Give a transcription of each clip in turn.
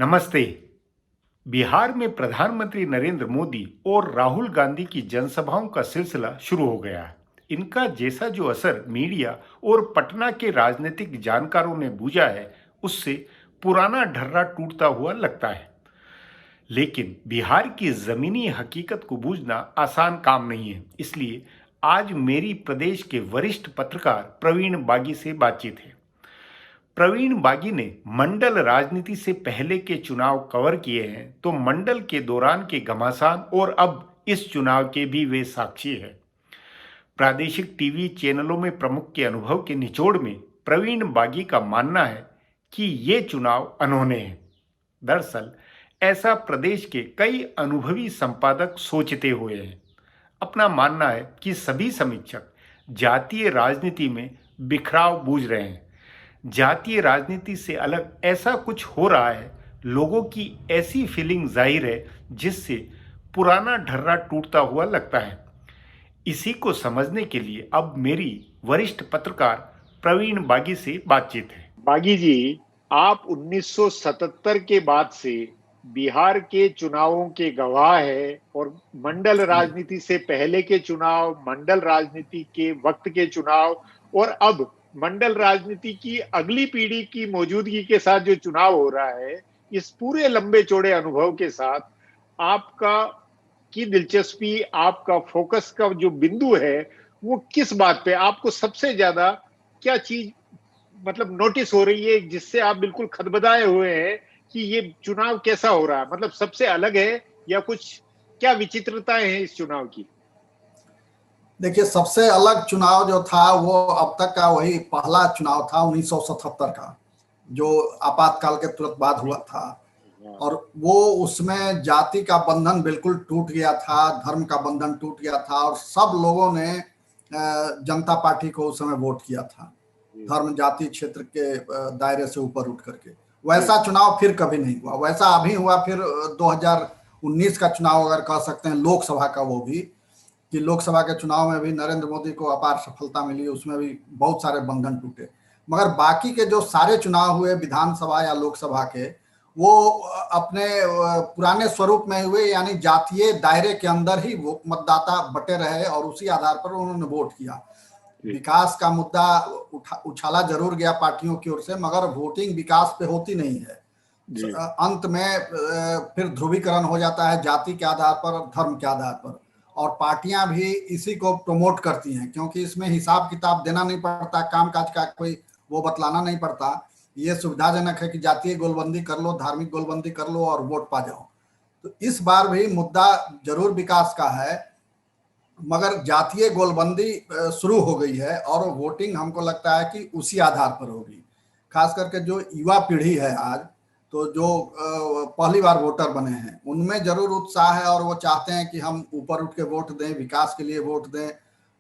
नमस्ते। बिहार में प्रधानमंत्री नरेंद्र मोदी और राहुल गांधी की जनसभाओं का सिलसिला शुरू हो गया है। इनका जैसा जो असर मीडिया और पटना के राजनीतिक जानकारों ने बूझा है, उससे पुराना ढर्रा टूटता हुआ लगता है। लेकिन बिहार की जमीनी हकीकत को बूझना आसान काम नहीं है। इसलिए आज मेरी प्रदेश के वरिष्ठ पत्रकार प्रवीण बागी से बातचीत है। प्रवीण बागी ने मंडल राजनीति से पहले के चुनाव कवर किए हैं, तो मंडल के दौरान के घमासान और अब इस चुनाव के भी वे साक्षी हैं। प्रादेशिक टीवी चैनलों में प्रमुख के अनुभव के निचोड़ में प्रवीण बागी का मानना है कि ये चुनाव अनहोने हैं। दरअसल ऐसा प्रदेश के कई अनुभवी संपादक सोचते हुए हैं। अपना मानना है कि सभी समीक्षक जातीय राजनीति में बिखराव बूझ रहे हैं। जातीय राजनीति से अलग ऐसा कुछ हो रहा है। लोगों की ऐसी फीलिंग जाहिर है जिससे पुराना ढर्रा टूटता हुआ लगता है। इसी को समझने के लिए अब मेरी वरिष्ठ पत्रकार प्रवीण बागी से बातचीत है। बागी जी, आप 1977 के बाद से बिहार के चुनावों के गवाह है और मंडल राजनीति से पहले के चुनाव, मंडल राजनीति के वक्त के चुनाव और अब मंडल राजनीति की अगली पीढ़ी की मौजूदगी के साथ जो चुनाव हो रहा है, इस पूरे लंबे चौड़े अनुभव के साथ आपका की दिलचस्पी, आपका फोकस का जो बिंदु है, वो किस बात पे आपको सबसे ज्यादा क्या चीज मतलब नोटिस हो रही है जिससे आप बिल्कुल खदबदाए हुए हैं कि ये चुनाव कैसा हो रहा है? मतलब सबसे अलग है या कुछ क्या विचित्रताएं हैं इस चुनाव की? देखिए, सबसे अलग चुनाव जो था वो अब तक का वही पहला चुनाव था 1977 का, जो आपातकाल के तुरंत बाद हुआ था। और वो उसमें जाति का बंधन बिल्कुल टूट गया था, धर्म का बंधन टूट गया था और सब लोगों ने जनता पार्टी को उस समय वोट किया था, धर्म जाति क्षेत्र के दायरे से ऊपर उठ करके। वैसा चुनाव फिर कभी नहीं हुआ। वैसा अभी हुआ फिर 2019 का चुनाव अगर कह सकते हैं, लोकसभा का, वो भी कि लोकसभा के चुनाव में भी नरेंद्र मोदी को अपार सफलता मिली, उसमें भी बहुत सारे बंधन टूटे। मगर बाकी के जो सारे चुनाव हुए विधानसभा या लोकसभा के, वो अपने पुराने स्वरूप में हुए, यानी जातीय दायरे के अंदर ही वो मतदाता बटे रहे और उसी आधार पर उन्होंने वोट किया। विकास का मुद्दा उछाला जरूर गया पार्टियों की ओर से, मगर वोटिंग विकास पे होती नहीं है। अंत में फिर ध्रुवीकरण हो जाता है जाति के आधार पर, धर्म के आधार पर, और पार्टियां भी इसी को प्रमोट करती हैं, क्योंकि इसमें हिसाब किताब देना नहीं पड़ता, कामकाज का कोई वो बतलाना नहीं पड़ता। ये सुविधाजनक है कि जातीय गोलबंदी कर लो, धार्मिक गोलबंदी कर लो और वोट पा जाओ। तो इस बार भी मुद्दा जरूर विकास का है, मगर जातीय गोलबंदी शुरू हो गई है और वोटिंग हमको लगता है कि उसी आधार पर होगी। खास करके जो युवा पीढ़ी है आज, तो जो पहली बार वोटर बने हैं, उनमें जरूर उत्साह है और वो चाहते हैं कि हम ऊपर उठ के वोट दें, विकास के लिए वोट दें,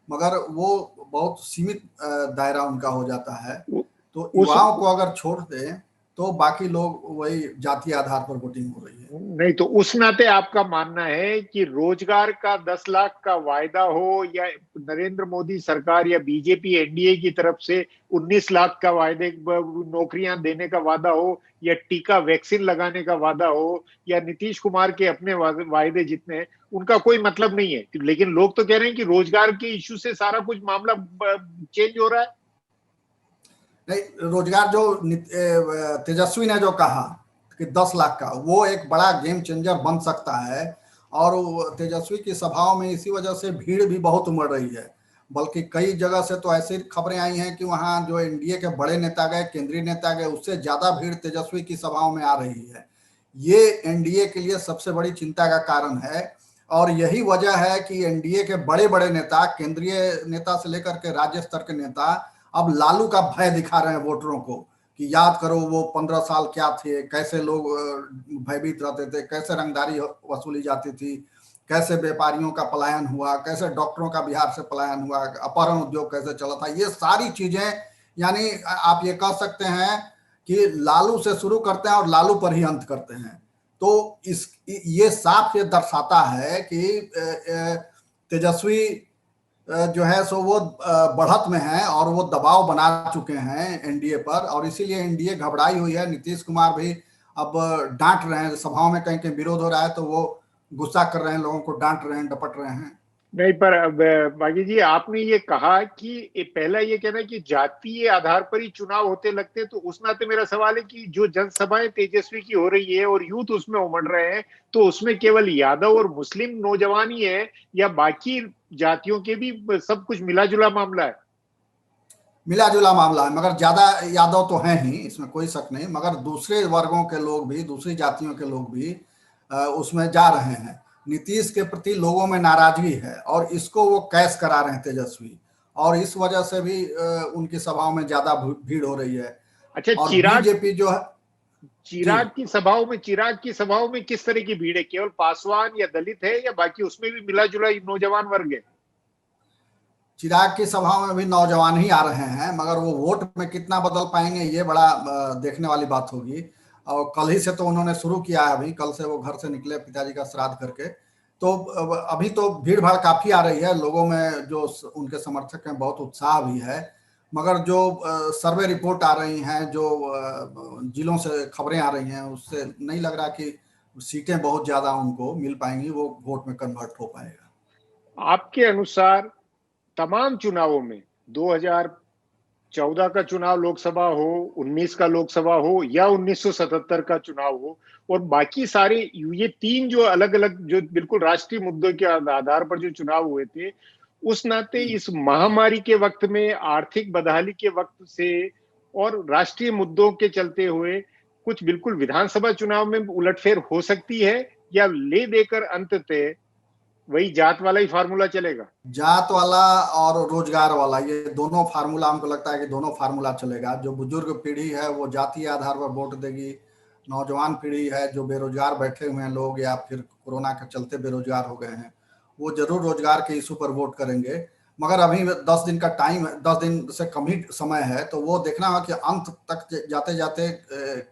मगर वो बहुत सीमित दायरा उनका हो जाता है। तो युवाओं को अगर छोड़ दें तो बाकी लोग वही जातीय आधार पर वोटिंग हो रही है। नहीं, तो उस नाते आपका मानना है कि रोजगार का 10 लाख का वायदा हो या नरेंद्र मोदी सरकार या बीजेपी एनडीए की तरफ से 19 लाख का वायदे, नौकरियां देने का वादा हो, या टीका वैक्सीन लगाने का वादा हो, या नीतीश कुमार के अपने वायदे जितने, उनका कोई मतलब नहीं है। लेकिन लोग तो कह रहे हैं कि रोजगार के इश्यू से सारा कुछ मामला चेंज हो रहा है। नहीं, रोजगार जो तेजस्वी ने जो कहा कि 10 लाख का, वो एक बड़ा गेम चेंजर बन सकता है। और तेजस्वी की सभाओं में इसी वजह से भीड़ भी बहुत उमड़ रही है। बल्कि कई जगह से तो ऐसी खबरें आई हैं कि वहाँ जो एनडीए के बड़े नेता गए, केंद्रीय नेता गए, उससे ज्यादा भीड़ तेजस्वी की सभाओं में आ रही है। ये एनडीए के लिए सबसे बड़ी चिंता का कारण है। और यही वजह है कि एनडीए के बड़े बड़े नेता, केंद्रीय नेता से लेकर के राज्य स्तर के नेता, अब लालू का भय दिखा रहे हैं वोटरों को कि याद करो वो 15 साल क्या थे, कैसे लोग भयभीत रहते थे, कैसे रंगदारी वसूली जाती थी, कैसे व्यापारियों का पलायन हुआ, कैसे डॉक्टरों का बिहार से पलायन हुआ, अपहरण उद्योग कैसे चला था। ये सारी चीजें, यानी आप ये कह सकते हैं कि लालू से शुरू करते हैं और लालू पर ही अंत करते हैं। तो ये साफ ये दर्शाता है कि तेजस्वी जो है सो वो बढ़त में है और वो दबाव बना चुके हैं एनडीए पर, और इसीलिए एनडीए घबराई हुई है। नीतीश कुमार भी अब डांट रहे हैं, सभाओं में कहीं कहीं विरोध हो रहा है तो वो गुस्सा कर रहे हैं, लोगों को डांट रहे हैं, डपट रहे हैं। नहीं, पर अब बागी जी, आपने ये कहा कि पहला ये कहना है कि जातीय आधार पर ही चुनाव होते लगते हैं, तो उस नाते मेरा सवाल है कि जो जनसभाएं तेजस्वी की हो रही है और यूथ उसमें उमड़ रहे हैं, तो उसमें केवल यादव और मुस्लिम नौजवान ही है या बाकी जातियों के भी सब कुछ मिला जुला मामला है? मिला जुला मामला है, मगर ज्यादा यादव तो हैं ही, इसमें कोई शक नहीं, मगर दूसरे वर्गों के लोग भी, दूसरी जातियों के लोग भी उसमें जा रहे हैं। नीतीश के प्रति लोगों में नाराजगी है और इसको वो कैश करा रहे हैं तेजस्वी, और इस वजह से भी उनकी सभाओं में ज्यादा भीड़ हो रही है। अच्छा, और बीजेपी जो है जी, चिराग की सभाओं में किस तरह की भीड़ है? केवल पासवान या दलित है या बाकी उसमें भी मिला जुला नौजवान वर्ग है? चिराग की सभाओं में भी नौजवान ही आ रहे हैं, मगर वो वोट में कितना बदल पाएंगे ये बड़ा देखने वाली बात होगी। और कल ही से तो उन्होंने शुरू किया है, अभी कल से वो घर से निकले पिताजी का श्राद्ध करके, तो अभी तो भीड़ भाड़ काफी आ रही है लोगों में, जो उनके समर्थक हैं, बहुत उत्साह भी है। मगर जो सर्वे रिपोर्ट आ रही हैं, जो जिलों से खबरें आ रही हैं, उससे नहीं लग रहा कि सीटें बहुत ज्यादा उनको मिल पाएंगी, वो वोट में कन्वर्ट हो पाएगा। आपके अनुसार तमाम चुनावों में 2014 का चुनाव लोकसभा हो, 19 का लोकसभा हो या 1977 का चुनाव हो, और बाकी सारे ये तीन जो अलग अलग, जो बिल्कुल राष्ट्रीय मुद्दों के आधार पर जो चुनाव हुए थे, उस नाते इस महामारी के वक्त में, आर्थिक बदहाली के वक्त से और राष्ट्रीय मुद्दों के चलते हुए कुछ बिल्कुल विधानसभा चुनाव में उलटफेर हो सकती है, या ले देकर अंततः वही जात वाला ही फार्मूला चलेगा? जात वाला और रोजगार वाला, ये दोनों फार्मूला, हमको लगता है कि दोनों फार्मूला चलेगा। जो बुजुर्ग पीढ़ी है वो जातीय आधार पर वोट देगी, नौजवान पीढ़ी है जो बेरोजगार बैठे हुए हैं लोग, या फिर कोरोना के चलते बेरोजगार हो गए हैं, वो जरूर रोजगार के इशू पर वोट करेंगे। मगर अभी 10 दिन का टाइम है, 10 दिन से कम ही समय है, तो वो देखना होगा कि अंत तक जाते जाते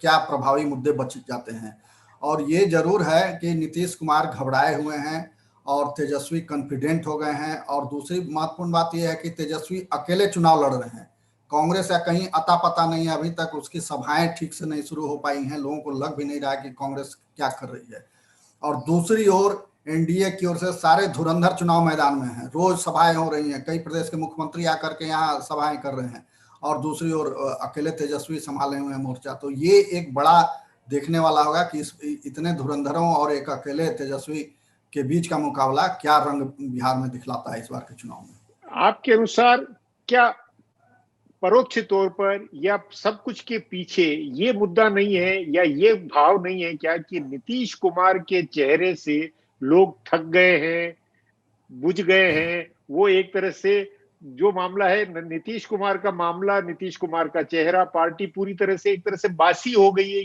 क्या प्रभावी मुद्दे बच जाते हैं। और ये जरूर है कि नीतीश कुमार घबराए हुए हैं और तेजस्वी कॉन्फिडेंट हो गए हैं। और दूसरी महत्वपूर्ण बात यह है कि तेजस्वी अकेले चुनाव लड़ रहे हैं, कांग्रेस या कहीं अता पता नहीं है, अभी तक उसकी सभाएं ठीक से नहीं शुरू हो पाई हैं, लोगों को लग भी नहीं रहा कि कांग्रेस क्या कर रही है। और दूसरी ओर एनडीए की ओर से सारे धुरंधर चुनाव मैदान में हैं, रोज सभाएं हो रही हैं, कई प्रदेश के मुख्यमंत्री आकर के यहाँ सभाएं कर रहे हैं, और दूसरी ओर अकेले तेजस्वी संभाले हुए हैं मोर्चा। तो ये एक बड़ा देखने वाला होगा कि इतने धुरंधरों और एक अकेले तेजस्वी के बीच का मुकाबला क्या रंग बिहार में दिखलाता है इस बार के चुनाव में। आपके अनुसार क्या परोक्ष तौर पर या सब कुछ के पीछे ये मुद्दा नहीं है, या ये भाव नहीं है क्या कि नीतीश कुमार के चेहरे से लोग थक गए हैं, बुझ गए हैं? वो एक तरह से जो मामला है नीतीश कुमार का मामला, नीतीश कुमार का चेहरा, पार्टी पूरी तरह से एक तरह से बासी हो गई है,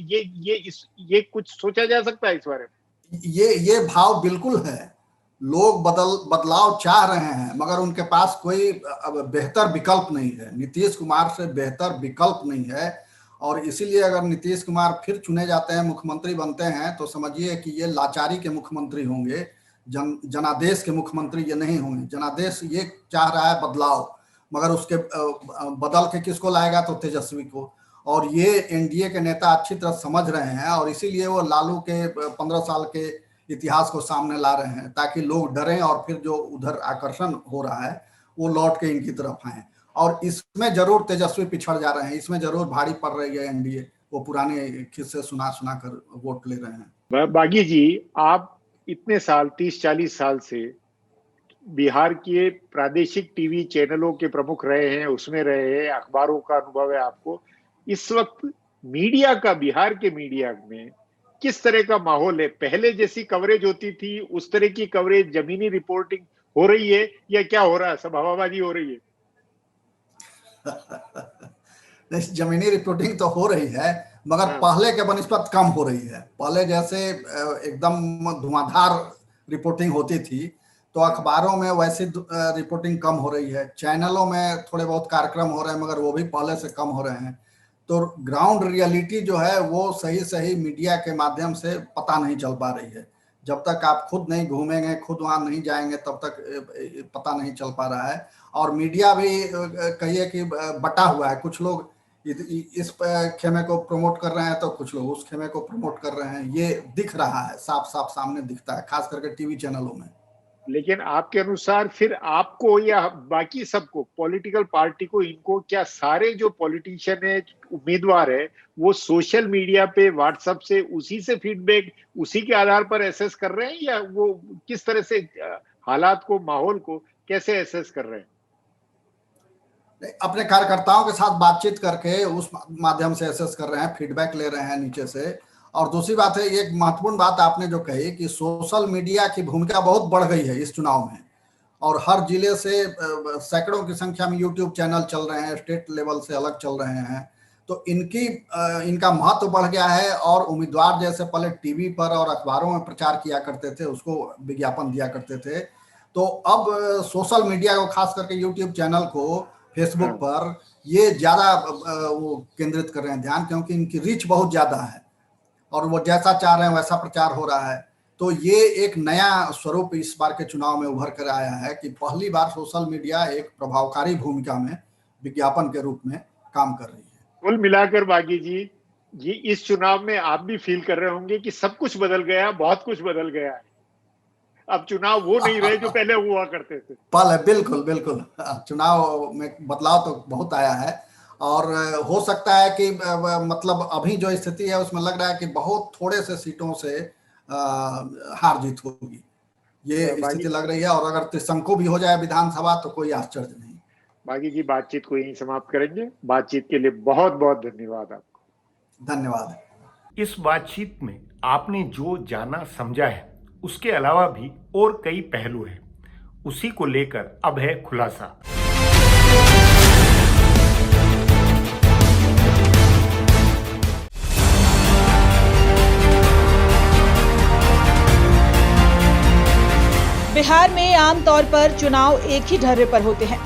ये कुछ सोचा जा सकता है इस बारे में? ये भाव बिल्कुल है। लोग बदलाव चाह रहे हैं, मगर उनके पास कोई अब बेहतर विकल्प नहीं है, नीतीश कुमार से बेहतर विकल्प नहीं है। और इसीलिए अगर नीतीश कुमार फिर चुने जाते हैं, मुख्यमंत्री बनते हैं, तो समझिए कि ये लाचारी के मुख्यमंत्री होंगे, जनादेश के मुख्यमंत्री ये नहीं होंगे। जनादेश ये चाह रहा है बदलाव, मगर उसके बदल के किसको लाएगा? तो तेजस्वी को। और ये एनडीए के नेता अच्छी तरह समझ रहे हैं, और इसीलिए वो लालू के 15 साल के इतिहास को सामने ला रहे हैं, ताकि लोग डरें और फिर जो उधर आकर्षण हो रहा है वो लौट के इनकी तरफ आए। और इसमें जरूर तेजस्वी पिछड़ जा रहे हैं, इसमें जरूर भारी पड़ रही है एनडीए, वो पुराने किस्से सुना सुना कर वोट ले रहे हैं। बागी जी, आप इतने साल, 30-40 साल से बिहार के प्रादेशिक टीवी चैनलों के प्रमुख रहे हैं, उसमें रहे हैं, अखबारों का अनुभव है आपको। इस वक्त मीडिया का, बिहार के मीडिया में किस तरह का माहौल है? पहले जैसी कवरेज होती थी उस तरह की कवरेज, जमीनी रिपोर्टिंग हो रही है, या क्या हो रहा है, सब हवाबाजी हो रही है? जमीनी रिपोर्टिंग तो हो रही है, मगर पहले के बनिस्बत कम हो रही है। पहले जैसे एकदम धुआंधार रिपोर्टिंग होती थी, तो अखबारों में वैसी रिपोर्टिंग कम हो रही है। चैनलों में थोड़े बहुत कार्यक्रम हो रहे हैं, मगर वो भी पहले से कम हो रहे हैं। तो ग्राउंड रियलिटी जो है वो सही सही मीडिया के माध्यम से पता नहीं चल पा रही है। जब तक आप खुद नहीं घूमेंगे, खुद वहां नहीं जाएंगे, तब तक पता नहीं चल पा रहा है। और मीडिया भी कहिए कि बटा हुआ है। कुछ लोग इस खेमे को प्रमोट कर रहे हैं तो कुछ लोग उस खेमे को प्रमोट कर रहे हैं। ये दिख रहा है, साफ साफ सामने दिखता है, खास करके टीवी चैनलों में। लेकिन आपके अनुसार फिर आपको या बाकी सबको, पॉलिटिकल पार्टी को, इनको, क्या सारे जो पॉलिटिशियन है, उम्मीदवार है, वो सोशल मीडिया पे, व्हाट्सएप से, उसी से फीडबैक, उसी के आधार पर एसेस कर रहे हैं, या वो किस तरह से हालात को, माहौल को कैसे एसेस कर रहे हैं? अपने कार्यकर्ताओं के साथ बातचीत करके उस माध्यम से एसेस कर रहे हैं, फीडबैक ले रहे हैं नीचे से। और दूसरी बात है, एक महत्वपूर्ण बात आपने जो कही कि सोशल मीडिया की भूमिका बहुत बढ़ गई है इस चुनाव में, और हर जिले से सैकड़ों की संख्या में यूट्यूब चैनल चल रहे हैं, स्टेट लेवल से अलग चल रहे हैं, तो इनका महत्व बढ़ गया है। और उम्मीदवार जैसे पहले टीवी पर और अखबारों में प्रचार किया करते थे, उसको विज्ञापन दिया करते थे, तो अब सोशल मीडिया को, खास करके यूट्यूब चैनल को, फेसबुक पर ये ज्यादा वो केंद्रित कर रहे हैं ध्यान, क्योंकि इनकी रीच बहुत ज्यादा है और वो जैसा चाह रहे हैं वैसा प्रचार हो रहा है। तो ये एक नया स्वरूप इस बार के चुनाव में उभर कर आया है कि पहली बार सोशल मीडिया एक प्रभावकारी भूमिका में विज्ञापन के रूप में काम कर रही है। कुल मिलाकर बागी जी, ये इस चुनाव में आप भी फील कर रहे होंगे कि सब कुछ बदल गया, बहुत कुछ बदल गया है। अब चुनाव वो नहीं रहे जो पहले हुआ करते थे। पहले बिल्कुल बिल्कुल चुनाव में बदलाव तो बहुत आया है, और हो सकता है कि मतलब अभी जो स्थिति है उसमें लग रहा है कि बहुत थोड़े से सीटों से हार जीत होगी, ये स्थिति लग रही है। और अगर त्रिशंकु भी हो जाए विधानसभा तो कोई आश्चर्य नहीं। बागी जी, बातचीत को यहीं समाप्त करेंगे। बातचीत के लिए बहुत बहुत धन्यवाद आपको। धन्यवाद। इस बातचीत में आपने जो जाना समझा है, उसके अलावा भी और कई पहलू हैं, उसी को लेकर अब है खुलासा। बिहार में आमतौर पर चुनाव एक ही ढर्रे पर होते हैं।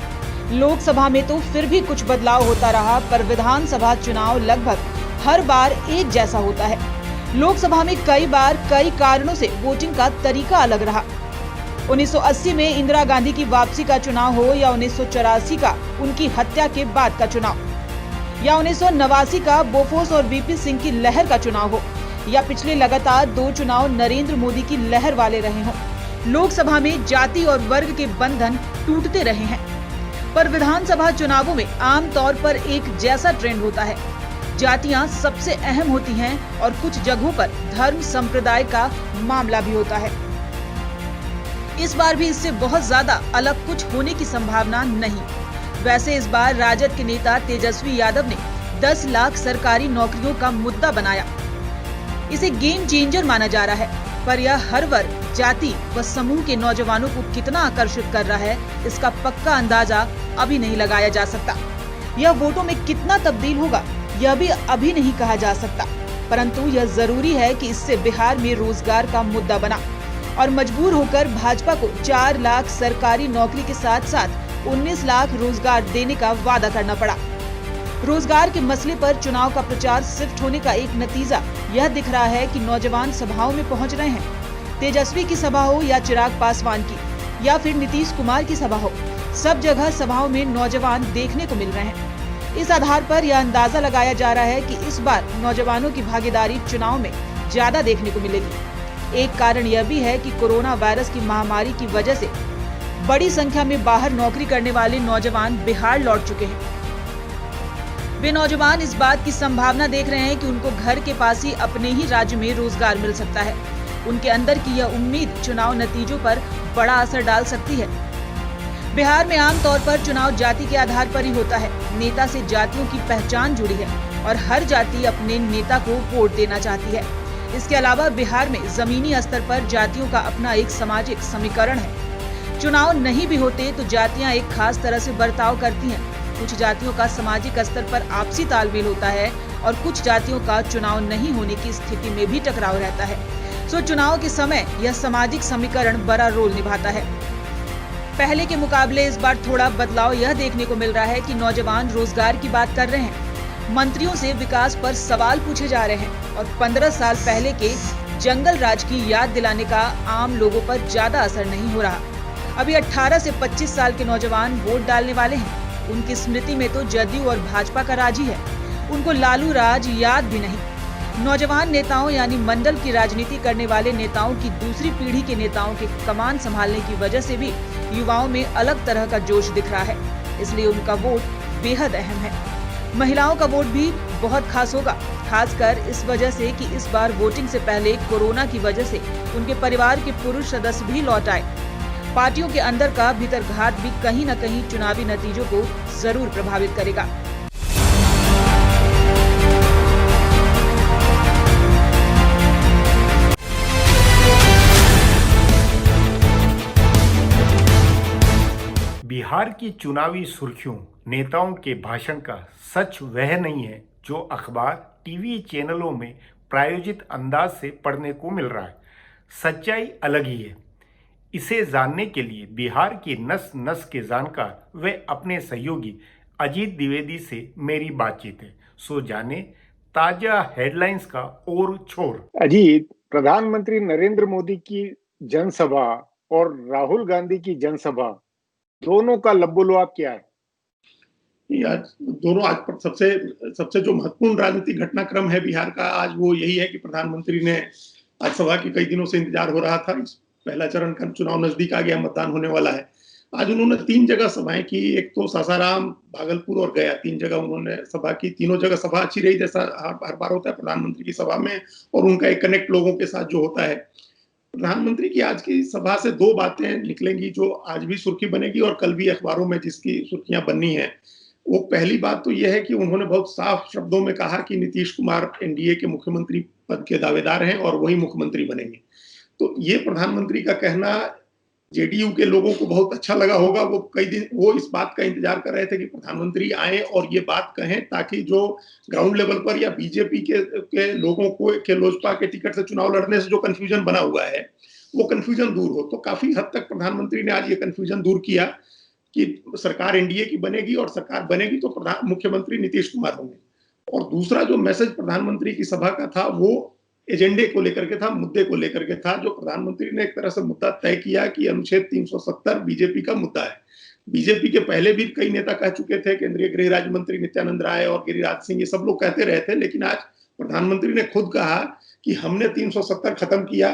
लोकसभा में तो फिर भी कुछ बदलाव होता रहा, पर विधानसभा चुनाव लगभग हर बार एक जैसा होता है। लोकसभा में कई बार कई कारणों से वोटिंग का तरीका अलग रहा। 1980 में इंदिरा गांधी की वापसी का चुनाव हो, या 1984 का उनकी हत्या के बाद का चुनाव, या 1989 का बोफोर्स और वीपी सिंह की लहर का चुनाव हो, या पिछले लगातार 2 चुनाव नरेंद्र मोदी की लहर वाले रहे हों, लोकसभा में जाति और वर्ग के बंधन टूटते रहे हैं। पर विधानसभा चुनावों में आमतौर पर एक जैसा ट्रेंड होता है। जातियां सबसे अहम होती हैं और कुछ जगहों पर धर्म संप्रदाय का मामला भी होता है। इस बार भी इससे बहुत ज्यादा अलग कुछ होने की संभावना नहीं। वैसे इस बार राजद के नेता तेजस्वी यादव ने 10 लाख सरकारी नौकरियों का मुद्दा बनाया। इसे गेम चेंजर माना जा रहा है, पर यह हर वर्ग, जाति व समूह के नौजवानों को कितना आकर्षित कर रहा है, इसका पक्का अंदाजा अभी नहीं लगाया जा सकता। यह वोटों में कितना तब्दील होगा, यह भी अभी नहीं कहा जा सकता, परंतु यह जरूरी है कि इससे बिहार में रोजगार का मुद्दा बना और मजबूर होकर भाजपा को 4 लाख सरकारी नौकरी के साथ साथ 19 लाख रोजगार देने का वादा करना पड़ा। रोजगार के मसले पर चुनाव का प्रचार शिफ्ट होने का एक नतीजा यह दिख रहा है कि नौजवान सभाओं में पहुंच रहे हैं। तेजस्वी की सभा हो या चिराग पासवान की या फिर नीतीश कुमार की सभा हो, सब जगह सभाओं में नौजवान देखने को मिल रहे हैं। इस आधार पर यह अंदाजा लगाया जा रहा है कि इस बार नौजवानों की भागीदारी चुनाव में ज्यादा देखने को मिलेगी। एक कारण यह भी है कि कोरोना वायरस की महामारी की वजह से बड़ी संख्या में बाहर नौकरी करने वाले नौजवान बिहार लौट चुके हैं। वे नौजवान इस बात की संभावना देख रहे हैं कि उनको घर के पास ही अपने ही राज्य में रोजगार मिल सकता है। उनके अंदर की यह उम्मीद चुनाव नतीजों पर बड़ा असर डाल सकती है। बिहार में आमतौर पर चुनाव जाति के आधार पर ही होता है। नेता से जातियों की पहचान जुड़ी है और हर जाति अपने नेता को वोट देना चाहती है। इसके अलावा बिहार में जमीनी स्तर पर जातियों का अपना एक सामाजिक समीकरण है। चुनाव नहीं भी होते तो जातियां एक खास तरह से बर्ताव करती हैं। कुछ जातियों का सामाजिक स्तर पर आपसी तालमेल होता है और कुछ जातियों का चुनाव नहीं होने की स्थिति में भी टकराव रहता है। सो चुनाव के समय यह सामाजिक समीकरण बड़ा रोल निभाता है। पहले के मुकाबले इस बार थोड़ा बदलाव यह देखने को मिल रहा है कि नौजवान रोजगार की बात कर रहे हैं, मंत्रियों से विकास पर सवाल पूछे जा रहे हैं और 15 साल पहले के जंगल राज की याद दिलाने का आम लोगों पर ज्यादा असर नहीं हो रहा। अभी 18 से 25 साल के नौजवान वोट डालने वाले हैं। उनकी स्मृति में तो जदयू और भाजपा का राज ही है। उनको लालू राज याद भी नहीं। नौजवान नेताओं यानी मंडल की राजनीति करने वाले नेताओं की दूसरी पीढ़ी के नेताओं के कमान संभालने की वजह से भी युवाओं में अलग तरह का जोश दिख रहा है, इसलिए उनका वोट बेहद अहम है। महिलाओं का वोट भी बहुत खास होगा, खासकर इस वजह से कि इस बार वोटिंग से पहले कोरोना की वजह से उनके परिवार के पुरुष सदस्य भी लौट आए। पार्टियों के अंदर का भीतरघात भी कहीं न कहीं चुनावी नतीजों को जरूर प्रभावित करेगा। बिहार की चुनावी सुर्खियों, नेताओं के भाषण का सच वह नहीं है जो अखबार, टीवी चैनलों में प्रायोजित अंदाज से पढ़ने को मिल रहा है। सच्चाई अलग ही है। इसे जानने के लिए बिहार की नस नस के जानकार व अपने सहयोगी अजीत द्विवेदी से मेरी बातचीत है। सो जाने ताजा हेडलाइंस का और छोर। अजीत, प्रधानमंत्री नरेंद्र मोदी की जनसभा और राहुल गांधी की जनसभा, दोनों का लब्बोलुआब क्या है? आज दोनों आज पर सबसे जो महत्वपूर्ण राजनीतिक घटनाक्रम है बिहार का, आज वो यही है कि प्रधानमंत्री ने आज सभा की कई दिनों से इंतजार हो रहा था। इस पहला चरण का चुनाव नजदीक आ गया, मतदान होने वाला है। आज उन्होंने 3 जगह सभाएं की, एक तो सासाराम, भागलपुर और गया। 3 जगह उन्होंने सभा की। तीनों जगह सभा अच्छी रही, जैसा हर बार होता है प्रधानमंत्री की सभा में, और उनका एक कनेक्ट लोगों के साथ जो होता है। प्रधानमंत्री की आज की सभा से 2 बातें निकलेंगी जो आज भी सुर्खी बनेगी और कल भी अखबारों में जिसकी सुर्खियां बननी है। वो पहली बात तो यह है कि उन्होंने बहुत साफ शब्दों में कहा कि नीतीश कुमार एनडीए के मुख्यमंत्री पद के दावेदार हैं और वही मुख्यमंत्री बनेंगे। तो ये प्रधानमंत्री का कहना जेडीयू के लोगों को बहुत अच्छा लगा होगा। वो कई दिन वो इस बात का इंतजार कर रहे थे कि प्रधानमंत्री आए और ये बात कहें, ताकि जो ग्राउंड लेवल पर या बीजेपी के लोगों को के लोजपा के टिकट से चुनाव लड़ने से जो कंफ्यूजन बना हुआ है, वो कंफ्यूजन दूर हो। तो काफी हद तक प्रधानमंत्री ने आज ये कंफ्यूजन दूर किया कि सरकार एनडीए की बनेगी और सरकार बनेगी तो मुख्यमंत्री नीतीश कुमार होंगे। और दूसरा जो मैसेज प्रधानमंत्री की सभा का था, वो एजेंडे को लेकर के था, मुद्दे को लेकर के था। जो प्रधानमंत्री ने एक तरह से मुद्दा तय किया कि अनुच्छेद 370 बीजेपी का मुद्दा है। बीजेपी के पहले भी कई नेता कह चुके थे, केंद्रीय गृह राज्य मंत्री नित्यानंद राय और गिरिराज सिंह, ये सब लोग कहते रहे थे, लेकिन आज प्रधानमंत्री ने खुद कहा कि हमने 370 खत्म किया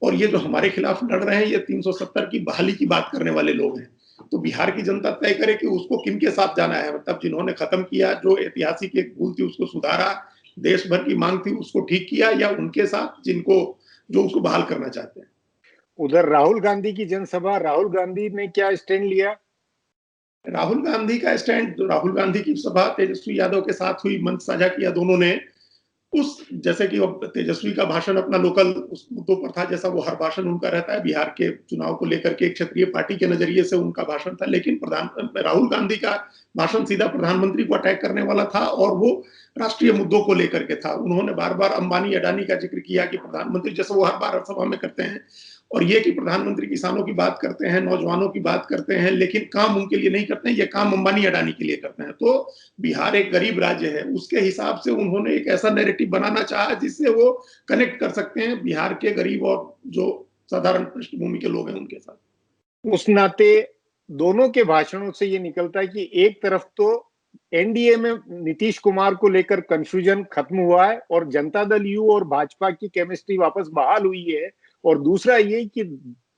और ये जो हमारे खिलाफ लड़ रहे हैं, ये 370 की बहाली की बात करने वाले लोग हैं। तो बिहार की जनता तय करे कि उसको किन के साथ जाना है। मतलब जिन्होंने खत्म किया, जो ऐतिहासिक एक भूल थी उसको सुधारा, देश भर की मांग थी उसको ठीक किया, या उनके साथ जो उसको बहाल करना चाहते हैं। उधर राहुल गांधी की जनसभा, राहुल गांधी ने क्या स्टैंड लिया? राहुल गांधी का स्टैंड, राहुल गांधी की सभा तेजस्वी यादव के साथ हुई, मंच साझा किया दोनों ने। जैसे कि तेजस्वी का भाषण अपना लोकल उस मुद्दों पर था, जैसा वो हर भाषण उनका रहता है बिहार के चुनाव को लेकर के, एक क्षेत्रीय पार्टी के नजरिए से उनका भाषण था। लेकिन राहुल गांधी का भाषण सीधा प्रधानमंत्री को अटैक करने वाला था और वो राष्ट्रीय मुद्दों को लेकर के था। उन्होंने बार बार अंबानी अडानी का जिक्र किया कि प्रधानमंत्री, जैसे वो हर बार सभा में करते हैं, और ये कि प्रधानमंत्री किसानों की बात करते हैं, नौजवानों की बात करते हैं, लेकिन काम उनके लिए नहीं करते हैं, ये काम अंबानी अडानी के लिए करते हैं। तो बिहार एक गरीब राज्य है, उसके हिसाब से उन्होंने एक ऐसा नैरेटिव बनाना चाहा जिससे वो कनेक्ट कर सकते हैं बिहार के गरीब और जो साधारण पृष्ठभूमि के लोग हैं उनके साथ। उस नाते दोनों के भाषणों से ये निकलता है कि एक तरफ तो एनडीए में नीतीश कुमार को लेकर कंफ्यूजन खत्म हुआ है और जनता दल यू और भाजपा की केमिस्ट्री वापस बहाल हुई है, और दूसरा ये कि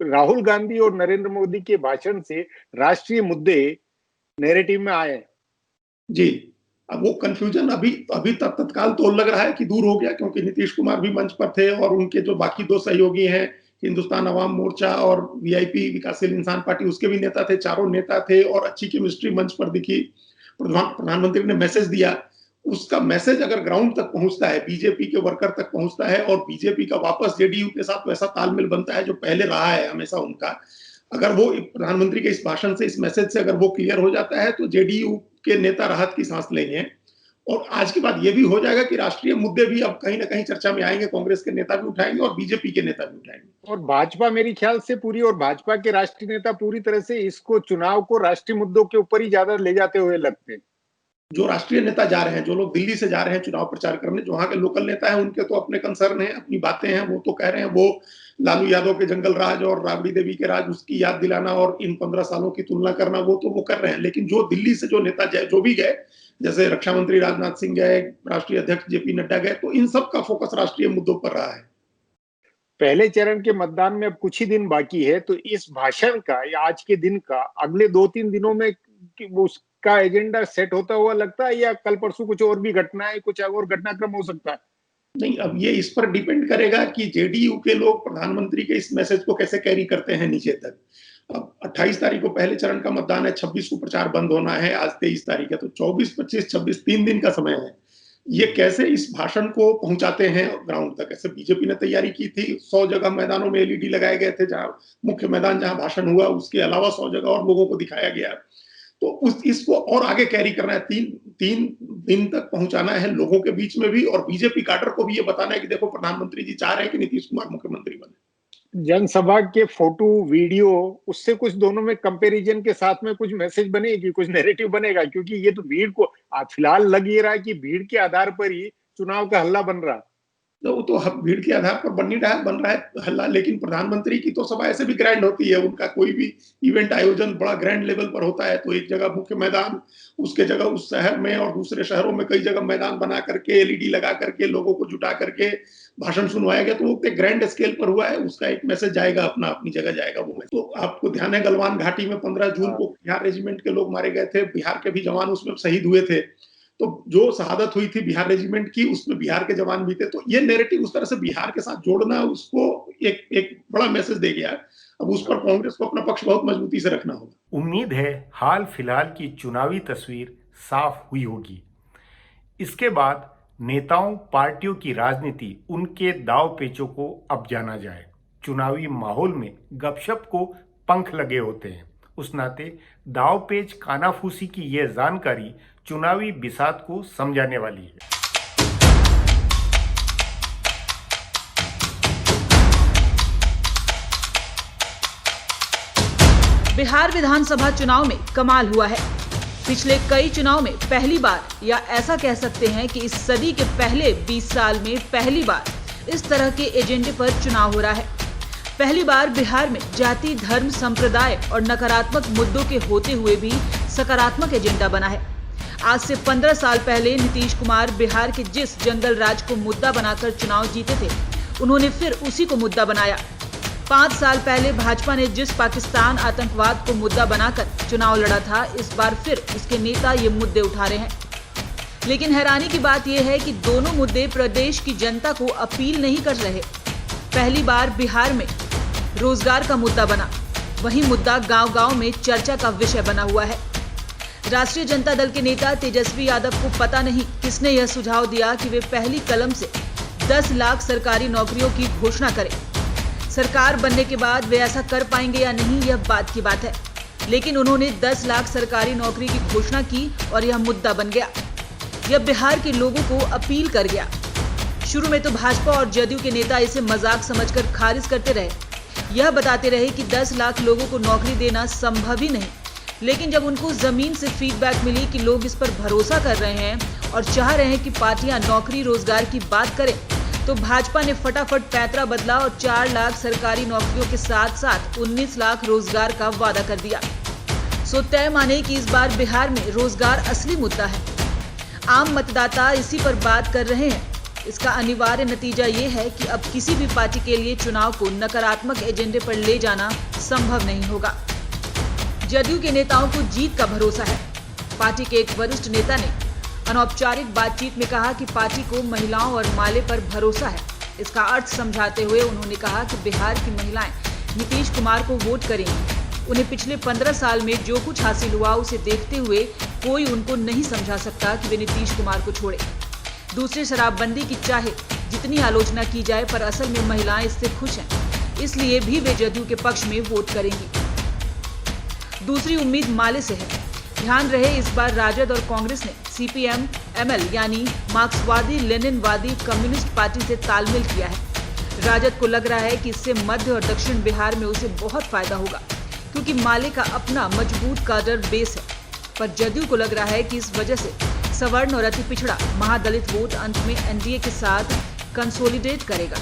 राहुल गांधी और नरेंद्र मोदी के भाषण से राष्ट्रीय मुद्दे नैरेटिव में आए। जी, अब वो कंफ्यूजन अभी तत्काल तो लग रहा है कि दूर हो गया, क्योंकि नीतीश कुमार भी मंच पर थे और उनके जो बाकी 2 सहयोगी हैं, हिंदुस्तान अवाम मोर्चा और वीआईपी विकासशील इंसान पार्टी, उसके भी नेता थे, चारों नेता थे और अच्छी केमिस्ट्री मंच पर दिखी। प्रधानमंत्री ने मैसेज दिया, उसका मैसेज अगर ग्राउंड तक पहुंचता है, बीजेपी के वर्कर तक पहुंचता है और बीजेपी का वापस जेडीयू के साथ वैसा तालमेल बनता है जो पहले रहा है हमेशा उनका, अगर वो प्रधानमंत्री के इस भाषण से, इस मैसेज से अगर वो क्लियर हो जाता है, तो जेडीयू के नेता राहत की सांस लेंगे। और आज के बाद ये भी हो जाएगा कि राष्ट्रीय मुद्दे भी अब कहीं ना कहीं चर्चा में आएंगे, कांग्रेस के नेता भी उठाएंगे और बीजेपी के नेता भी उठाएंगे। और भाजपा मेरे ख्याल से और भाजपा के राष्ट्रीय नेता पूरी तरह से इसको, चुनाव को राष्ट्रीय मुद्दों के ऊपर ही ज्यादा ले जाते हुए लगते हैं। जो राष्ट्रीय नेता जा रहे हैं, जो लोग दिल्ली से जा रहे हैं चुनाव प्रचार करने, जो वहाँ के लोकल नेता हैं, उनके तो अपने कंसर्न हैं, अपनी बातें हैं, वो तो कह रहे हैं वो लालू यादव के जंगल राज और राबड़ी देवी के राज उसकी याद दिलाना और इन 15 सालों की तुलना करना, वो तो वो कर रहे हैं। लेकिन जो दिल्ली से जो नेता जो भी गए, जैसे रक्षा मंत्री राजनाथ सिंह गए, राष्ट्रीय अध्यक्ष जेपी नड्डा गए, तो इन सब का फोकस राष्ट्रीय मुद्दों पर रहा है। पहले चरण के मतदान में अब कुछ ही दिन बाकी है, तो इस भाषण का या आज के दिन का अगले 2-3 दिनों में उसका एजेंडा सेट होता हुआ लगता है, या कल परसों कुछ और भी घटनाएं, कुछ और घटनाक्रम हो सकता है? नहीं, अब ये इस पर डिपेंड करेगा कि जेडीयू के लोग प्रधानमंत्री के इस मैसेज को कैसे कैरी करते हैं नीचे तक। अब 28 तारीख को पहले चरण का मतदान है, 26 को प्रचार बंद होना है, आज 23 तारीख है, तो 24, 25, 26 3 दिन का समय है। ये कैसे इस भाषण को पहुंचाते हैं ग्राउंड तक? ऐसे बीजेपी ने तैयारी की थी, 100 जगह मैदानों में एलईडी लगाए गए थे, जहां मुख्य मैदान जहां भाषण हुआ उसके अलावा 100 जगह और लोगों को दिखाया गया। तो इसको और आगे कैरी करना है, 3 दिन तक पहुंचाना है लोगों के बीच में भी, और बीजेपी कैडर को भी ये बताना है कि देखो प्रधानमंत्री जी चाह रहे हैं कि नीतीश कुमार मुख्यमंत्री बने। जनसभा के फोटो वीडियो, उससे कुछ दोनों में कंपैरिजन के साथ में कुछ मैसेज बनेगी, कुछ नैरेटिव बनेगा? क्योंकि ये तो भीड़ को फिलहाल लग ये रहा है कि भीड़ के आधार पर ही चुनाव का हल्ला बन रहा है। तो वो तो भीड़ के आधार पर बन रहा है हल्ला, लेकिन प्रधानमंत्री की तो सभा ऐसे भी ग्रैंड होती है, उनका कोई भी इवेंट आयोजन बड़ा ग्रैंड लेवल पर होता है। तो एक जगह मुख्य मैदान, उसके जगह उस शहर में और दूसरे शहरों में कई जगह मैदान बना करके एलईडी लगा करके लोगों को जुटा करके भाषण सुनवाया गया, तो वो एक ग्रैंड स्केल पर हुआ है, उसका एक मैसेज जाएगा, अपनी जगह जाएगा वो। तो आपको ध्यान है गलवान घाटी में 15 जून को बिहार रेजिमेंट के लोग मारे गए थे, बिहार के भी जवान उसमें शहीद हुए थे। तो जो शहादत हुई थी बिहार रेजिमेंट की, उसमें बिहार के जवान भी थे। तो ये नैरेटिव उस तरह से बिहार के साथ जोड़ना उसको एक बड़ा मैसेज दे गया। अब उस पर कांग्रेस को अपना पक्ष बहुत मजबूती से रखना होगा। उम्मीद है हाल फिलहाल की चुनावी तस्वीर साफ हुई होगी। इसके बाद नेताओं, पार्टियों की राजनीति, उनके दाव पेचों को अब जाना जाए। चुनावी माहौल में गपशप को पंख लगे होते हैं, उस नाते दाव पेच कानाफूसी की यह जानकारी चुनावी बिसात को समझाने वाली है। बिहार विधानसभा चुनाव में कमाल हुआ है। पिछले कई चुनाव में पहली बार, या ऐसा कह सकते हैं कि इस सदी के पहले 20 साल में पहली बार इस तरह के एजेंडे पर चुनाव हो रहा है। पहली बार बिहार में जाति, धर्म, संप्रदाय और नकारात्मक मुद्दों के होते हुए भी सकारात्मक एजेंडा बना है। आज से 15 साल पहले नीतीश कुमार बिहार के जिस जंगल राज को मुद्दा बनाकर चुनाव जीते थे, उन्होंने फिर उसी को मुद्दा बनाया। 5 साल पहले भाजपा ने जिस पाकिस्तान आतंकवाद को मुद्दा बनाकर चुनाव लड़ा था, इस बार फिर उसके नेता ये मुद्दे उठा रहे हैं। लेकिन हैरानी की बात यह है कि दोनों मुद्दे प्रदेश की जनता को अपील नहीं कर रहे। पहली बार बिहार में रोजगार का मुद्दा बना, वही मुद्दा गांव-गांव में चर्चा का विषय बना हुआ है। राष्ट्रीय जनता दल के नेता तेजस्वी यादव को पता नहीं किसने यह सुझाव दिया कि वे पहली कलम से 10 लाख सरकारी नौकरियों की घोषणा करें। सरकार बनने के बाद वे ऐसा कर पाएंगे या नहीं, यह बात की बात है, लेकिन उन्होंने 10 लाख सरकारी नौकरी की घोषणा की और यह मुद्दा बन गया। यह बिहार के लोगों को अपील कर गया। शुरू में तो भाजपा और जदयू के नेता इसे मजाक समझकर खारिज करते रहे, यह बताते रहे कि 10 लाख लोगों को नौकरी देना संभव ही नहीं। लेकिन जब उनको जमीन से फीडबैक मिली कि लोग इस पर भरोसा कर रहे हैं और चाह रहे हैं कि पार्टियां नौकरी रोजगार की बात करें, तो भाजपा ने फटाफट पैंतरा बदला और 4 लाख सरकारी नौकरियों के साथ साथ 19 लाख रोजगार का वादा कर दिया। सो तय माने कि इस बार बिहार में रोजगार असली मुद्दा है। आम मतदाता इसी पर बात कर रहे हैं। इसका अनिवार्य नतीजा ये है कि अब किसी भी पार्टी के लिए चुनाव को नकारात्मक एजेंडे पर ले जाना संभव नहीं होगा। जदयू के नेताओं को जीत का भरोसा है। पार्टी के एक वरिष्ठ नेता ने अनौपचारिक बातचीत में कहा कि पार्टी को महिलाओं और माले पर भरोसा है। इसका अर्थ समझाते हुए उन्होंने कहा कि बिहार की महिलाएं नीतीश कुमार को वोट करेंगी। उन्हें पिछले 15 साल में जो कुछ हासिल हुआ उसे देखते हुए कोई उनको नहीं समझा सकता कि वे नीतीश कुमार को छोड़े। दूसरी शराबबंदी की चाहे जितनी आलोचना की जाए, पर असल में महिलाएं इससे खुश हैं, इसलिए भी वे जदयू के पक्ष में वोट करेंगी। दूसरी उम्मीद माले से है। ध्यान रहे, इस बार राजद और कांग्रेस ने सीपीएम एमएल यानी मार्क्सवादी लेनिनवादी कम्युनिस्ट पार्टी से तालमेल किया है। राजद को लग रहा है कि इससे मध्य और दक्षिण बिहार में उसे बहुत फायदा होगा, क्योंकि माले का अपना मजबूत काडर बेस है। पर जदयू को लग रहा है कि इस वजह से सवर्ण और अति पिछड़ा महादलित वोट अंत में एनडीए के साथ कंसोलिडेट करेगा।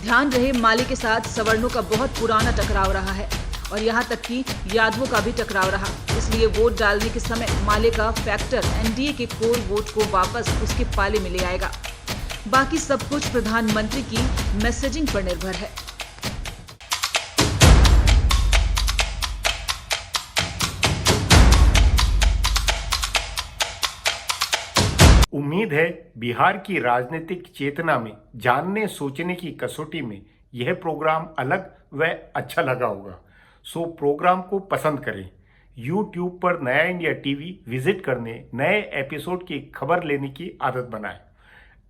ध्यान रहे, माले के साथ सवर्णों का बहुत पुराना टकराव रहा है और यहां तक कि यादवों का भी टकराव रहा। इसलिए वोट डालने के समय माले का फैक्टर एनडीए के कोर वोट को वापस उसके पाले में ले आएगा। बाकी सब कुछ प्रधानमंत्री की मैसेजिंग पर निर्भर है। उम्मीद है बिहार की राजनीतिक चेतना में जानने सोचने की कसौटी में यह प्रोग्राम अलग व अच्छा लगा होगा। सो प्रोग्राम को पसंद करें। YouTube पर नया इंडिया टीवी विजिट करने, नए एपिसोड की खबर लेने की आदत बनाएं।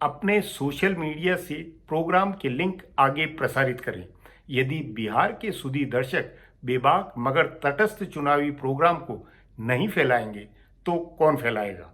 अपने सोशल मीडिया से प्रोग्राम के लिंक आगे प्रसारित करें। यदि बिहार के सुधी दर्शक बेबाक मगर तटस्थ चुनावी प्रोग्राम को नहीं फैलाएंगे तो कौन फैलाएगा।